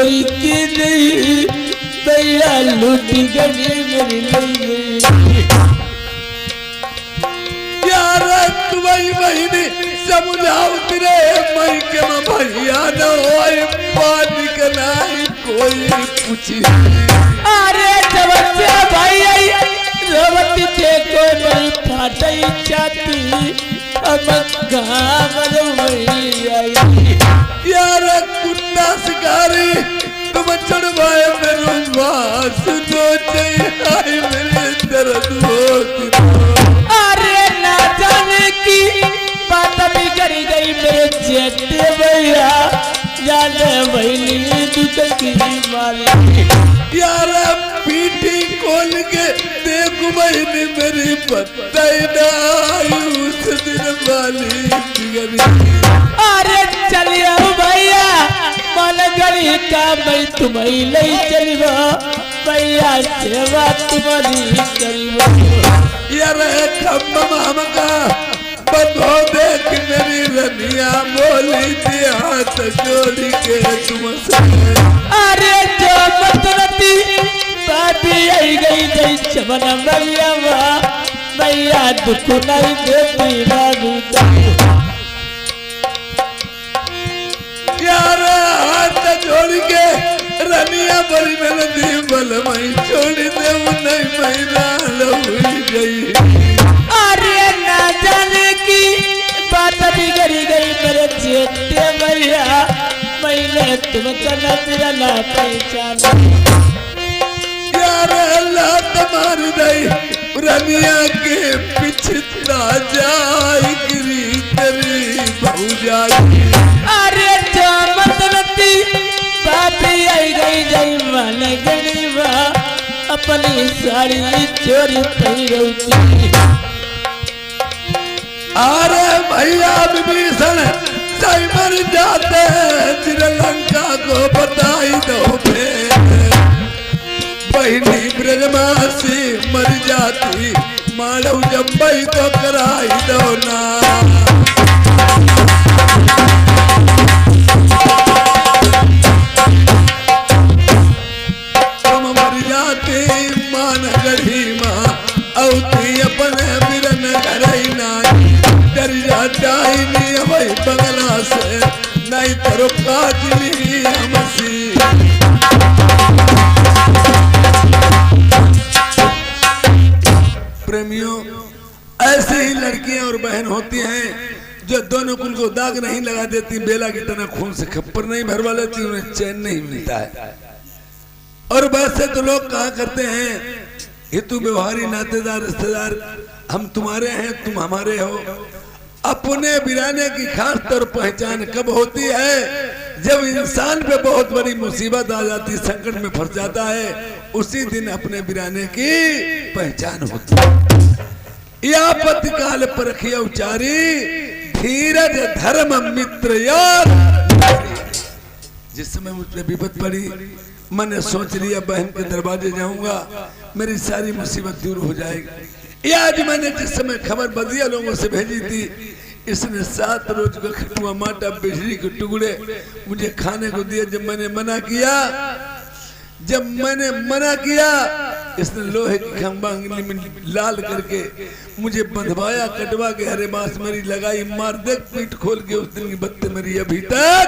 कोई की नहीं, भैया लूटी गई मेरी नहीं। यार तुम्हारी बहनी समझाओ तेरे मई के में भैया न होए पानी के नाई कोई पूछी। अरे जब से भैया रोवती थे कोई नहीं फाटई छाती, अब गाँव भैया। यार कुत्ता शिकारी तुम चढ़वाए मेरे मास तो चाहिए मेरे दर्द होती। अरे ना जाने की बात बिगड़ गई मेरे जेठे भैया, जाने वही दुख की माली। यार पीठी खोल के देख बहनी मेरी पत्ताई डाई उस दिन वाली बिगड़ी। अरे चलिए भैया मन गड़ी का मैं तुम्हें ले चलिए भैया, सेवा तुम्हारी करिए। यार खम्बम हमका बंधो देख मेरी रनिया बोली थी हाथ जोड़ी के तुमसे। अरे जो मतलती बाबी आई गई जय चमन भैया, भैया दुख नहीं देती बाबू। यार हाथ जोड़ के रनिया बड़ी मेलती बल मई छोड़ दे नहीं महिला लहुई गई। अरे ना जाने की बात बिगड़ गई मेरे जेठे भैया, मैंने तुम चला तेरा ना पहचाना। यार अल्लाह तमार दई रनिया के पिछता जाए गिरी तेरी बहु जाए। अरे जो मतलती बाबी आई गई जय मन गरीबा, अपनी साड़ी चोरी पहनती। अरे भैया विभीषण सही मर जाते श्रीलंका को बताई दो बहनी ब्रजमासी मर जाती मालव जम्बई को कराई दो ना। तुम मर जाते मान गढ़ी माँ औती अपने बिरन घरई ना डर जाता ही नहीं भाई बगला से नहीं तो काटली हमसी। प्रेमियों ऐसी ही लड़कियां और बहन होती हैं जो दोनों कुल को दाग नहीं लगा देती, बेला की तरह खून से खप्पर नहीं भरवा लेती, उन्हें चैन नहीं मिलता है। और वैसे तो लोग कहा करते हैं हितु व्यवहारी नातेदार रिश्तेदार हम तुम्हारे हैं तुम हमारे हो। अपने बिराने की खास तौर पहचान कब होती है, जब इंसान पे बहुत बड़ी मुसीबत आ जाती, संकट में फंस जाता है, उसी दिन अपने बिराने की पहचान होती है। या पति काल परखिया उचारी धीरज धर्म मित्र यार। जिस समय मुझ पे विपद पड़ी मैंने सोच लिया बहन के दरवाजे जाऊंगा मेरी सारी मुसीबत दूर हो जाएगी। आज मैंने जिस समय खबर बदिया लोगों से भेजी थी, इसने 7 रोज का खटुआ माटा बिजली के टुकड़े मुझे खाने को दिया। जब मैंने मना किया इसने लोहे की खंबा अंगली में लाल करके मुझे बंधवाया, कटवा के हरे बांस मेरी लगाई, मार दे पीठ खोल के। उस दिन की बत्ती मेरी अभी तक।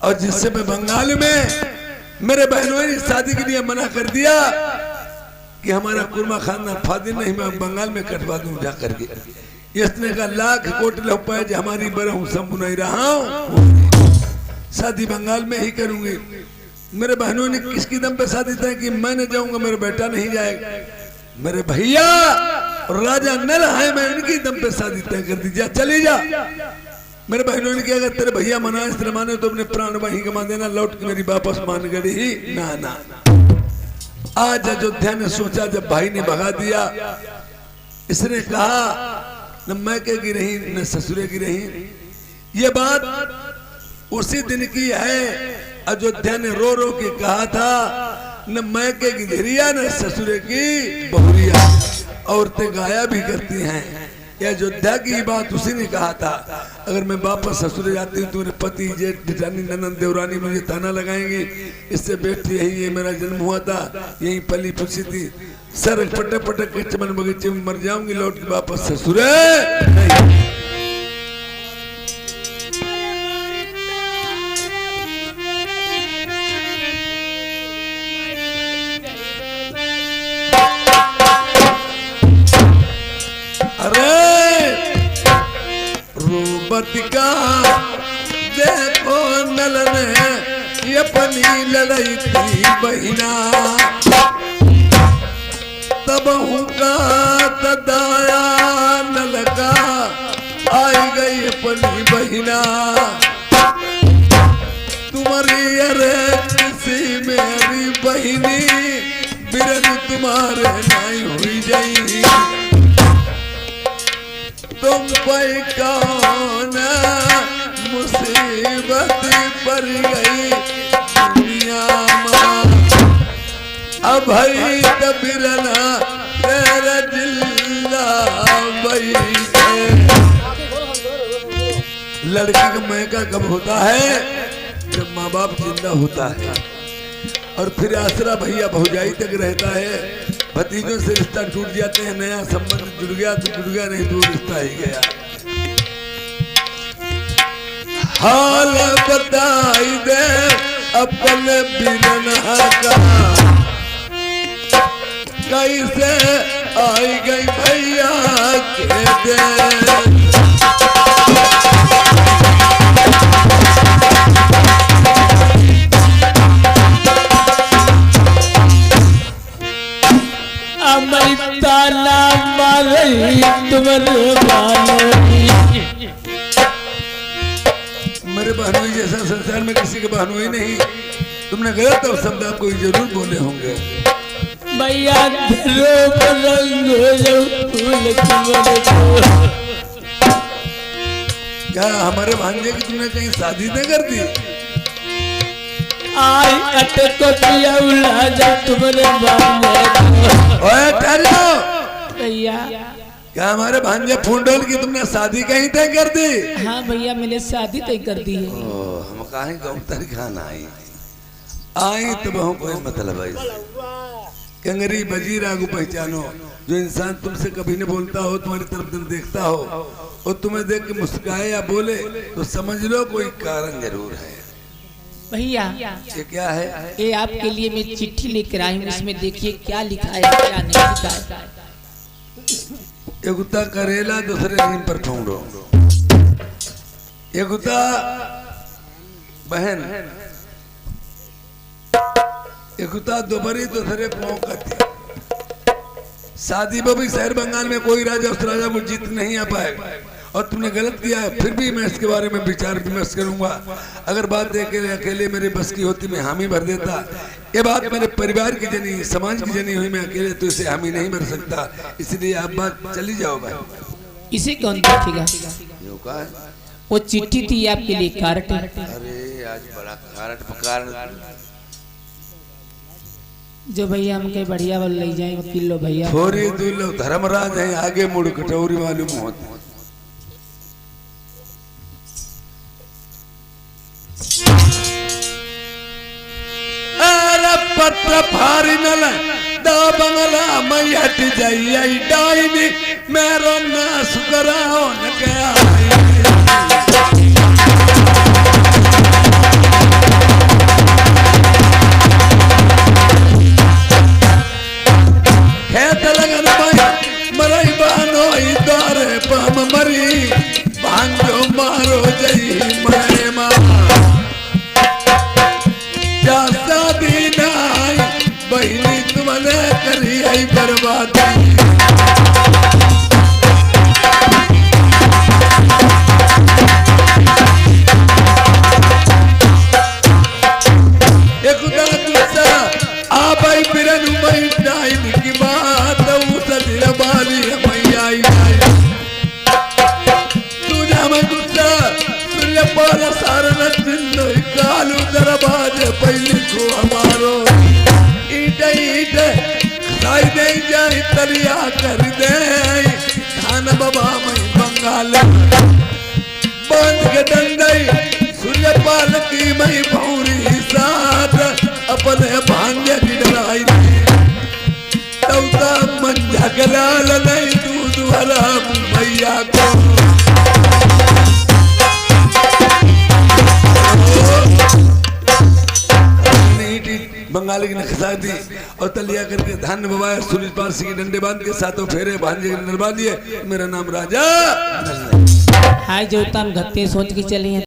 और जिससे मैं बंगाल में मेरे बहनों ने शादी के लिए मना कर दिया कि हमारा कुर्मा खाना फादी नहीं, मैं बंगाल में कटवा दूं जा करके। इसने कहा लाख कोट लो पाए हमारी बरहूं संभु नहीं रहा हूं, शादी बंगाल में ही करूंगी। मेरे बहनों ने किसकी दम पे शादी तय की, मैंने जाऊंगा मेरा बेटा नहीं जाएगा। मेरे भैया और राजा नल है, मैं इनकी दम पे शादी तय कर दी, जा चली जा। मेरे बहनों ने क्या अगर तेरे भैया मना इस तरह माने तो अपने प्राण वहीं गमा देना, लौट के मेरी वापस मान गई ही ना ना। आज अयोध्या ने सोचा जब भाई ने भगा दिया, इसने कहा न मैके की रही न ससुरे की रही। ये बात उसी दिन की है, अयोध्या ने रो रो के कहा था न मैके की धीरिया न ससुरे की बहुरिया। औरतें गाया भी करती हैं ये अयोध्या की बात उसी ने कहा था, अगर मैं वापस ससुर जाती हूँ तो मेरे पति जेठ जेठानी ननद देवरानी मुझे ताना लगाएंगे, इससे बेटी यही है, मेरा जन्म हुआ था यही पली फुसी थी, सर पटक पटक के चमन बगीचे में मर जाऊंगी, लौट के वापस ससुर नहीं। का देखो नल ने ये पनी लड़ाई थी बहिना, तब का तदाया नल का आई गई पनी बहिना, तुम्हारी अरे किसी मेरी बहिनी बिरन तुम्हारे नहीं हुई जाई, तुम पे कौन मुसीबत पड़ गई दुनिया में, अब भाई तबिरना तेरा जिल्ला भाई। लड़की का महका कब होता है? जब माँ बाप जिंदा होता है, और फिर आसरा भैया भौजाई तक रहता है, भतीजों से रिश्ता टूट जाते हैं, नया संबंध जुड़ गया तो जुड़ गया, नहीं तो रिश्ता ही गया। हाल बताई दे अपने बिरना का, कैसे आई गई भैया के दे, ताला मारई तुम्हारे बालों, मेरे बहनोई जैसा संसार में किसी के बहनोई नहीं, तुमने गलत और शब्द आपको जरूर बोले होंगे। भैया क्या हमारे भांजे की तुमने कहीं शादी न कर दी? आई अटको पिया उला जा तुम्हारे भैया, क्या हमारे भांजे फूंडोल की तुमने शादी कहीं तय कर दी? हाँ भैया मैंने शादी तय कर दी है। हम कहीं गौतर खाना आई तो बहु कोई मतलब है, कंगरी बजी रागू पहचानो, जो इंसान तुमसे कभी न बोलता हो, तुम्हारी तरफ दिन देखता हो और तुम्हें देख के मुस्कुराए या बोले तो समझ लो कोई कारण जरूर है। भैया ये क्या है? ये आपके लिए मैं चिट्ठी लेकर आई हूँ, इसमें देखिए क्या लिखा है क्या नहीं लिखा है। एगुता करेला दूसरे नीम पर ठोंडो, एगुता बहन, एगुता दोबरी दूसरे मौका। शादी में भी शहर बंगाल में कोई राजा उस राजा को जीत नहीं आ पाएगा, और तुमने गलत किया है, फिर भी मैं इसके बारे में विचार विमर्श करूंगा। अगर बात अकेले मेरे बस की होती मैं हामी भर देता, ये बात मेरे परिवार की जनी समाज की जनी हुई, मैं अकेले तो इसे हामी नहीं भर सकता, इसलिए आप बात चली जाओ भाई। इसे कौन देखेगा? वो चिट्ठी थी आपके लिए कारट। अरे आज बड़ा कारट पकार जो भैया हम कहीं बढ़िया वाल ले जाएंगे किलो भैया, थोड़ी दूर धर्मराज है, आगे मुड़ कटोरी मालूम होती। पत्र फारी नल दा बंगला मैं हट जाई डाइनी मेरो ना सुकराओ न गया, खेत लगन भाई मरई बानो द्वारे पम मरी भांगो मारो जई मरे मां, क्या शादी नाई बहिनी तुमने करी आई बर्बादी, एक उधर दूसरा आप आई बिरन मई टाइम की बात उतर बाली मैया आई, तुझे मैं दूसरा तुझे पाला सारा दिन कालू दरबाज पहले को हमारो ईटे ईटे खाई नहीं जाए तलिया आई तब तक मन झगलाल नहीं दूध वाला मैया को बंगाली की नखसा दी और तलिया करके धान बवाया सूरज पाल सिंह डंडे बांध के साथों फेरे भांजे नरवा दिए। मेरा नाम राजा हाय जो तन घत्ती सोच के चली है।